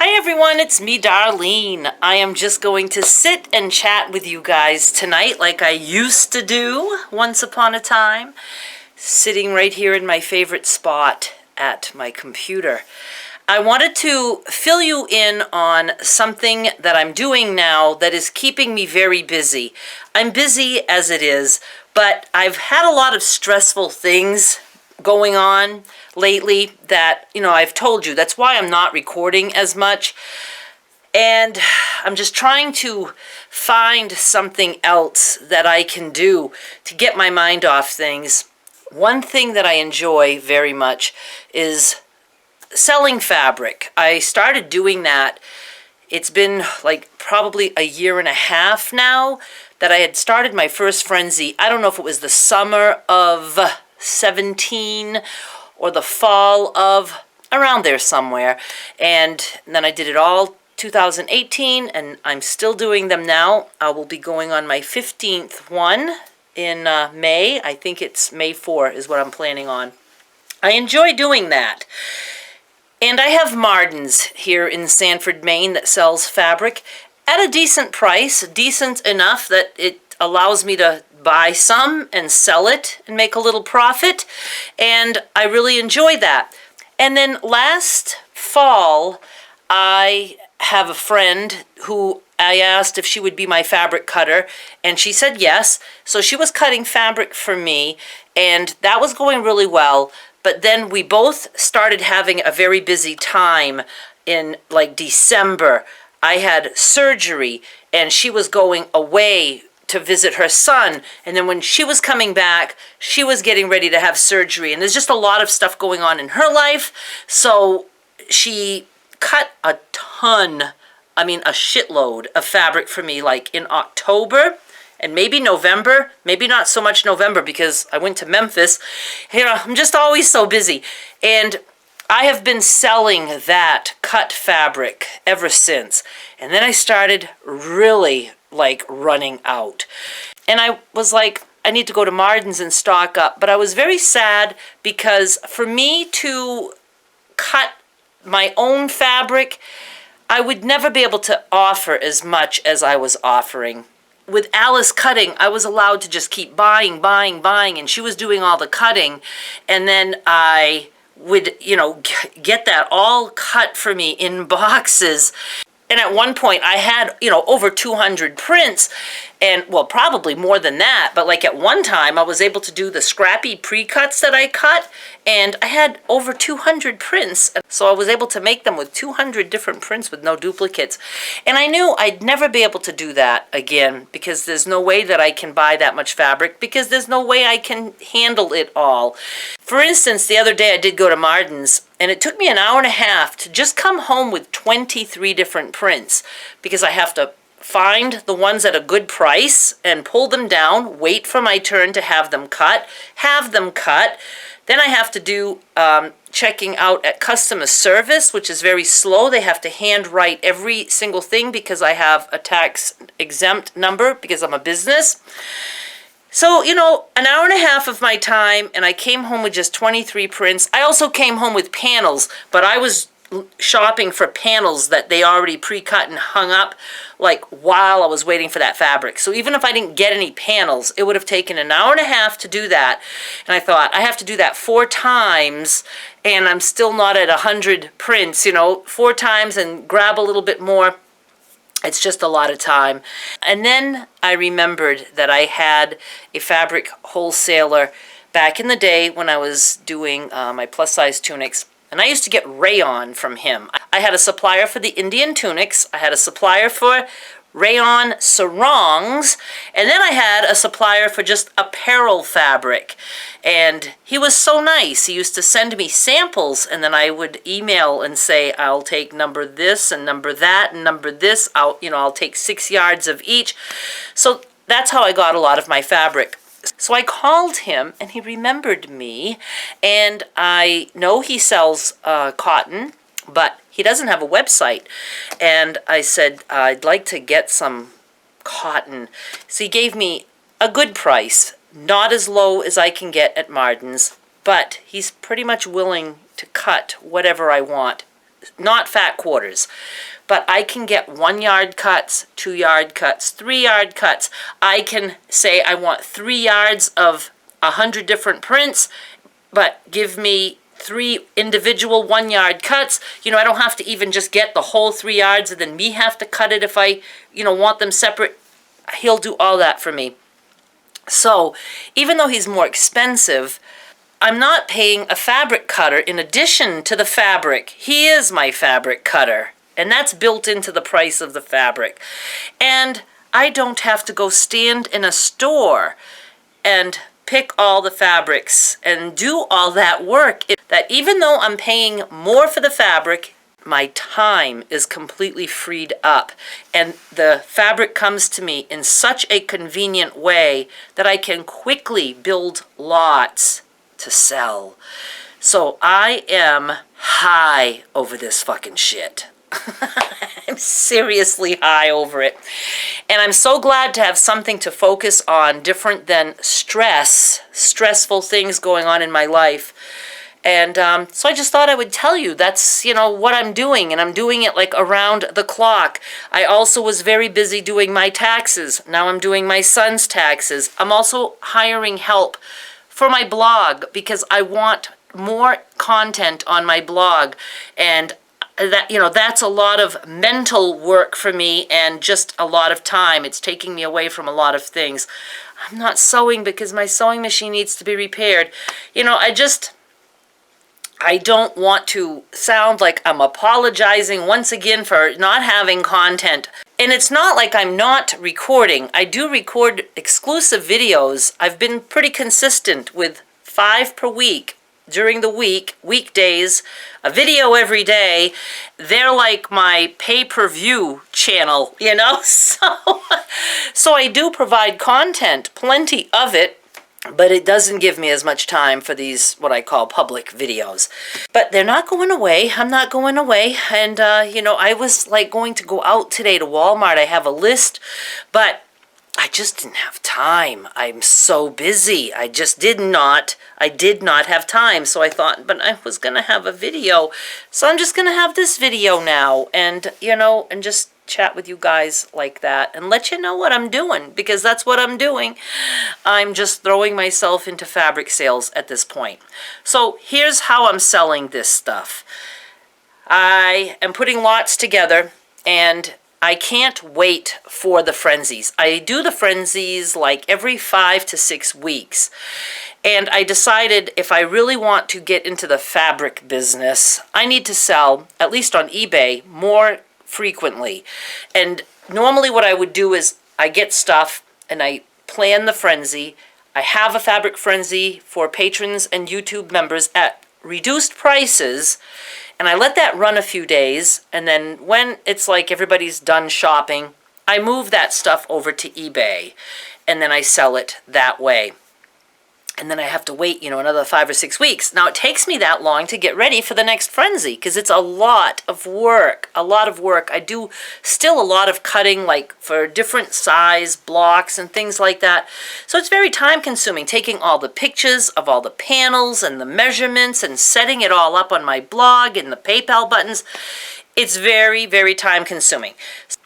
Hi everyone, it's me, Darlene. I am just going to sit and chat with you guys tonight like I used to do once upon a time, sitting right here in my favorite spot at my computer. I wanted to fill you in on something that I'm doing now that is keeping me very busy. I'm busy as it is, but I've had a lot of stressful things going on lately that, I've told you. That's why I'm not recording as much. And I'm just trying to find something else that I can do to get my mind off things. One thing that I enjoy very much is selling fabric. I started doing that. It's been like probably a year and a half now that I had started my first frenzy. I don't know if it was the summer of 17 or the fall of around there somewhere. And then I did it all 2018 and I'm still doing them now. I will be going on my 15th one in May. I think it's May 4 is what I'm planning on. I enjoy doing that. And I have Martin's here in Sanford, Maine that sells fabric at a decent price, decent enough that it allows me to buy some and sell it and make a little profit, and I really enjoy that. And then last fall, I have a friend who I asked if she would be my fabric cutter, and she said yes. So she was cutting fabric for me, and that was going really well. But then we both started having a very busy time in like December. I had surgery, and she was going away to visit her son, and then when she was coming back, she was getting ready to have surgery, and there's just a lot of stuff going on in her life. So she cut a shitload of fabric for me, like in October and maybe November, maybe not so much November because I went to Memphis. I'm just always so busy, and I have been selling that cut fabric ever since. And then I started really running out. And I was like, I need to go to Martin's and stock up. But I was very sad because for me to cut my own fabric, I would never be able to offer as much as I was offering. With Alice cutting, I was allowed to just keep buying, and she was doing all the cutting. And then I would, get that all cut for me in boxes. And at one point I had, over 200 prints, and well, probably more than that. But like at one time I was able to do the scrappy pre-cuts that I cut, and I had over 200 prints. So I was able to make them with 200 different prints with no duplicates. And I knew I'd never be able to do that again because there's no way that I can buy that much fabric, because there's no way I can handle it all. For instance, the other day I did go to Martin's, and it took me an hour and a half to just come home with 23 different prints, because I have to find the ones at a good price and pull them down, wait for my turn to have them cut. Then I have to do checking out at customer service, which is very slow. They have to handwrite every single thing because I have a tax exempt number because I'm a business. So, an hour and a half of my time, and I came home with just 23 prints. I also came home with panels, but I was shopping for panels that they already pre-cut and hung up while I was waiting for that fabric. So even if I didn't get any panels, it would have taken an hour and a half to do that. And I thought, I have to do that 4 times, and I'm still not at 100 prints, 4 times and grab a little bit more. It's just a lot of time. And then I remembered that I had a fabric wholesaler back in the day when I was doing my plus-size tunics. And I used to get rayon from him. I had a supplier for the Indian tunics. I had a supplier for rayon sarongs. And then I had a supplier for just apparel fabric. And he was so nice. He used to send me samples, and then I would email and say, I'll take number this and number that and number this. I'll take 6 yards of each. So that's how I got a lot of my fabric. So I called him, and he remembered me, and I know he sells cotton, but he doesn't have a website. And I said, I'd like to get some cotton. So he gave me a good price, not as low as I can get at Martin's, but he's pretty much willing to cut whatever I want. not fat quarters. But I can get 1 yard cuts, 2 yard cuts, 3 yard cuts. I can say I want 3 yards of 100 different prints, but give me 3 individual 1 yard cuts. I don't have to even just get the whole 3 yards and then me have to cut it if I, want them separate. He'll do all that for me. So even though he's more expensive, I'm not paying a fabric cutter in addition to the fabric. He is my fabric cutter. And that's built into the price of the fabric. And I don't have to go stand in a store and pick all the fabrics and do all that work. That even though I'm paying more for the fabric, my time is completely freed up. And the fabric comes to me in such a convenient way that I can quickly build lots to sell. So I am high over this fucking shit. I'm seriously high over it. And I'm so glad to have something to focus on different than stressful things going on in my life. And so I just thought I would tell you that's, what I'm doing. And I'm doing it like around the clock. I also was very busy doing my taxes. Now I'm doing my son's taxes. I'm also hiring help for my blog because I want more content on my blog. And that's a lot of mental work for me and just a lot of time. It's taking me away from a lot of things. I'm not sewing because my sewing machine needs to be repaired. I don't want to sound like I'm apologizing once again for not having content. And it's not like I'm not recording. I do record exclusive videos. I've been pretty consistent with 5 per week. During the weekdays, a video every day. They're like my pay-per-view channel, So I do provide content, plenty of it, but it doesn't give me as much time for these, what I call public videos. But they're not going away. I'm not going away. And, I was like going to go out today to Walmart. I have a list, but I just didn't have time. I'm so busy. I did not have time. So I thought, but I was going to have a video. So I'm just going to have this video now and, and just chat with you guys like that and let you know what I'm doing because that's what I'm doing. I'm just throwing myself into fabric sales at this point. So here's how I'm selling this stuff. I am putting lots together and I can't wait for the frenzies. I do the frenzies like every 5 to 6 weeks. And I decided if I really want to get into the fabric business, I need to sell, at least on eBay, more frequently. And normally what I would do is I get stuff and I plan the frenzy. I have a fabric frenzy for patrons and YouTube members at reduced prices. And I let that run a few days, and then when it's like everybody's done shopping, I move that stuff over to eBay, and then I sell it that way. And then I have to wait, another 5 or 6 weeks. Now, it takes me that long to get ready for the next frenzy because it's a lot of work, I do still a lot of cutting, like for different size blocks and things like that. So it's very time consuming, taking all the pictures of all the panels and the measurements and setting it all up on my blog and the PayPal buttons. It's very, very time consuming.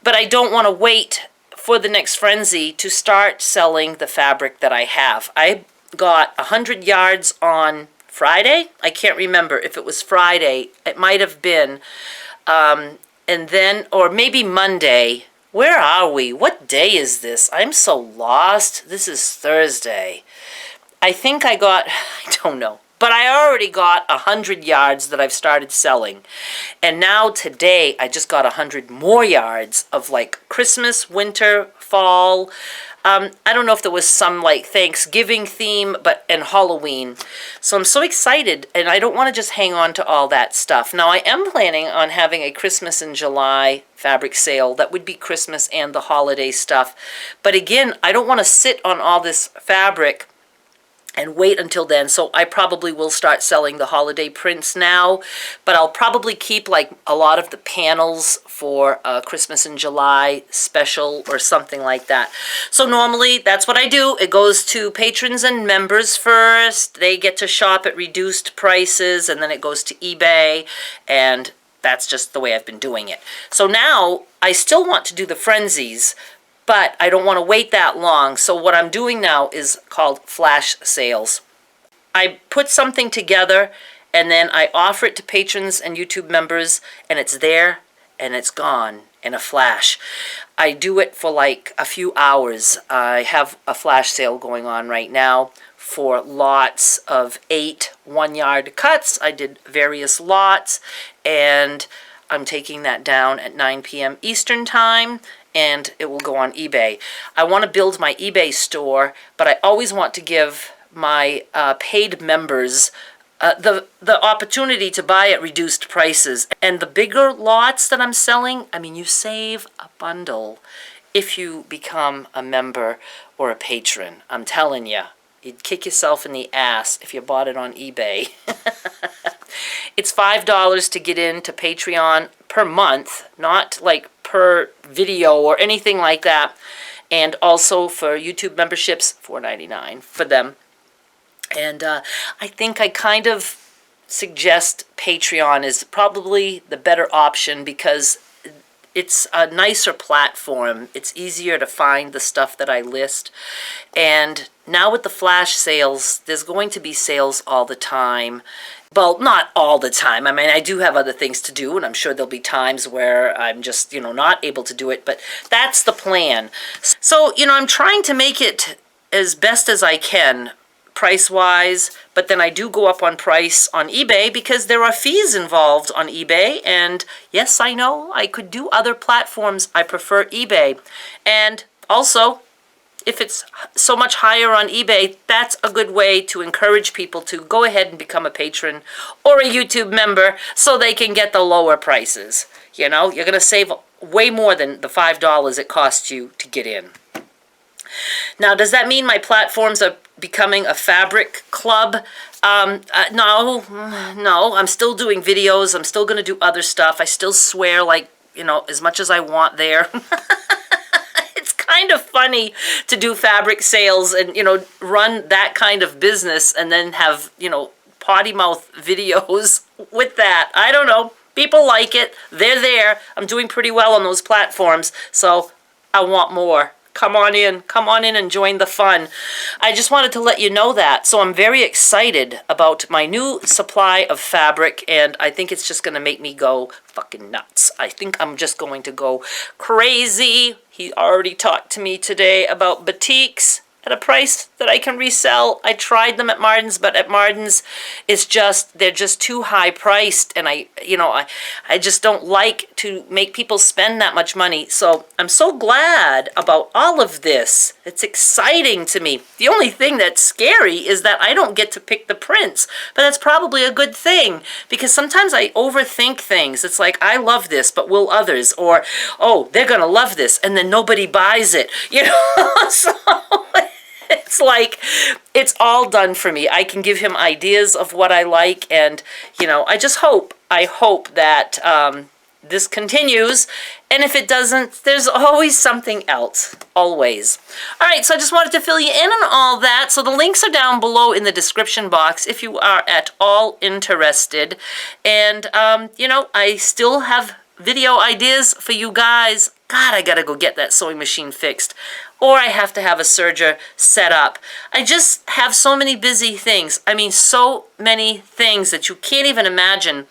But I don't want to wait for the next frenzy to start selling the fabric that I have. I got 100 yards on Friday. I can't remember if it was Friday. It might have been. And then, or maybe Monday. Where are we? What day is this? I'm so lost. This is Thursday. I think I don't know. But I already got 100 yards that I've started selling. And now today, I just got 100 more yards of like Christmas, winter, fall. I don't know if there was some like Thanksgiving theme, and Halloween. So I'm so excited, and I don't want to just hang on to all that stuff. Now, I am planning on having a Christmas in July fabric sale. That would be Christmas and the holiday stuff. But again, I don't want to sit on all this fabric and wait until then. So I probably will start selling the holiday prints now, but I'll probably keep like a lot of the panels for Christmas in July special or something like that. So normally that's what I do. It goes to patrons and members first. They get to shop at reduced prices, and then it goes to eBay, and that's just the way I've been doing it. So now I still want to do the frenzies, but I don't want to wait that long. So what I'm doing now is called flash sales. I put something together and then I offer it to patrons and YouTube members, and it's there and it's gone in a flash. I do it for like a few hours. I have a flash sale going on right now for lots of 8 1-yard cuts. I did various lots, and I'm taking that down at 9 p.m. Eastern time, and it will go on eBay. I want to build my eBay store, but I always want to give my paid members the opportunity to buy at reduced prices. And the bigger lots that I'm selling, I mean, you save a bundle if you become a member or a patron. I'm telling you, you'd kick yourself in the ass if you bought it on eBay. It's $5 to get into Patreon per month, not like per video or anything like that. And also for YouTube memberships, $4.99 for them. And I think I kind of suggest Patreon is probably the better option because it's a nicer platform. It's easier to find the stuff that I list. And now with the flash sales, there's going to be sales all the time. Well, not all the time. I mean, I do have other things to do, and I'm sure there'll be times where I'm just, not able to do it. But that's the plan. So, I'm trying to make it as best as I can price-wise, but then I do go up on price on eBay because there are fees involved on eBay, and yes, I know I could do other platforms. I prefer eBay. And also, if it's so much higher on eBay, that's a good way to encourage people to go ahead and become a patron or a YouTube member so they can get the lower prices. You're going to save way more than the $5 it costs you to get in. Now, does that mean my platforms are becoming a fabric club? No, I'm still doing videos. I'm still going to do other stuff. I still swear as much as I want there. It's kind of funny to do fabric sales and, run that kind of business and then have, potty mouth videos with that. I don't know. People like it. They're there. I'm doing pretty well on those platforms, so I want more. Come on in and join the fun. I just wanted to let you know that. So I'm very excited about my new supply of fabric, and I think it's just going to make me go fucking nuts. I think I'm just going to go crazy. He already talked to me today about batiks at a price that I can resell. I tried them at Martin's, but at Martin's, they're just too high priced, and I just don't like to make people spend that much money. So I'm so glad about all of this. It's exciting to me. The only thing that's scary is that I don't get to pick the prints, but that's probably a good thing because sometimes I overthink things. It's like, I love this, but will others? Or, oh, they're going to love this, and then nobody buys it. So it's like, it's all done for me. I can give him ideas of what I like, and, I hope that this continues, and if it doesn't, there's always something else, always. All right, so I just wanted to fill you in on all that. So the links are down below in the description box if you are at all interested, and, I still have video ideas for you guys. God, I gotta go get that sewing machine fixed. Or I have to have a serger set up. I just have so many busy things. I mean, so many things that you can't even imagine.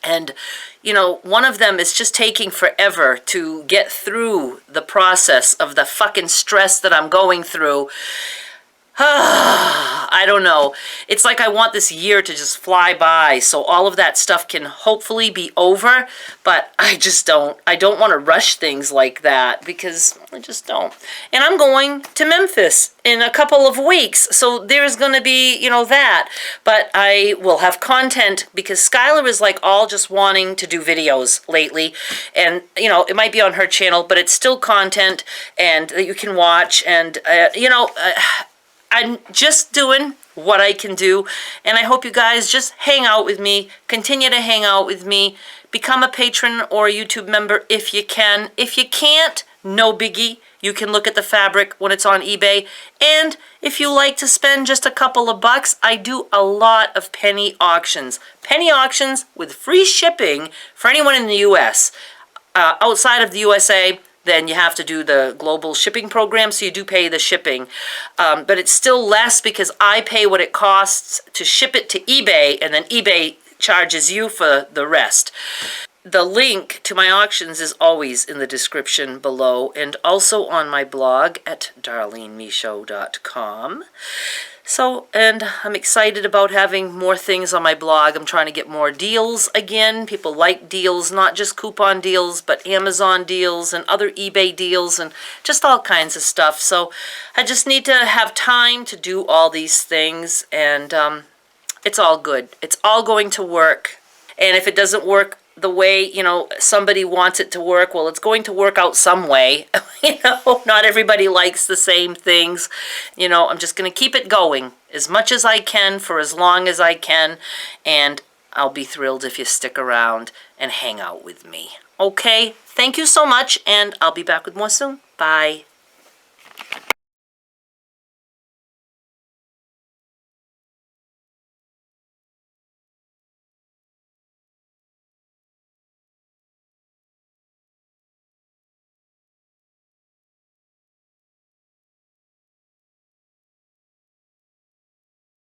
And, one of them is just taking forever to get through the process of the fucking stress that I'm going through. I don't know. It's like I want this year to just fly by so all of that stuff can hopefully be over, but I just don't. I don't want to rush things like that because I just don't. And I'm going to Memphis in a couple of weeks, so there's going to be, that. But I will have content because Skylar is like all just wanting to do videos lately. And, it might be on her channel, but it's still content and that you can watch. And, I'm just doing what I can do, and I hope you guys just hang out with me, continue to hang out with me, become a patron or a YouTube member if you can. If you can't, no biggie. You can look at the fabric when it's on eBay. And if you like to spend just a couple of bucks, I do a lot of penny auctions. Penny auctions with free shipping for anyone in the US. Outside of the USA, then you have to do the global shipping program, so you do pay the shipping. But it's still less because I pay what it costs to ship it to eBay, and then eBay charges you for the rest. The link to my auctions is always in the description below, and also on my blog at darlenemichaud.com. So, and I'm excited about having more things on my blog. I'm trying to get more deals again. People like deals, not just coupon deals, but Amazon deals and other eBay deals and just all kinds of stuff. So I just need to have time to do all these things, and it's all good. It's all going to work. And if it doesn't work the way, you know, somebody wants it to work, well, it's going to work out some way. You know, not everybody likes the same things. You know, I'm just going to keep it going as much as I can for as long as I can, and I'll be thrilled if you stick around and hang out with me. Okay, thank you so much, and I'll be back with more soon. Bye.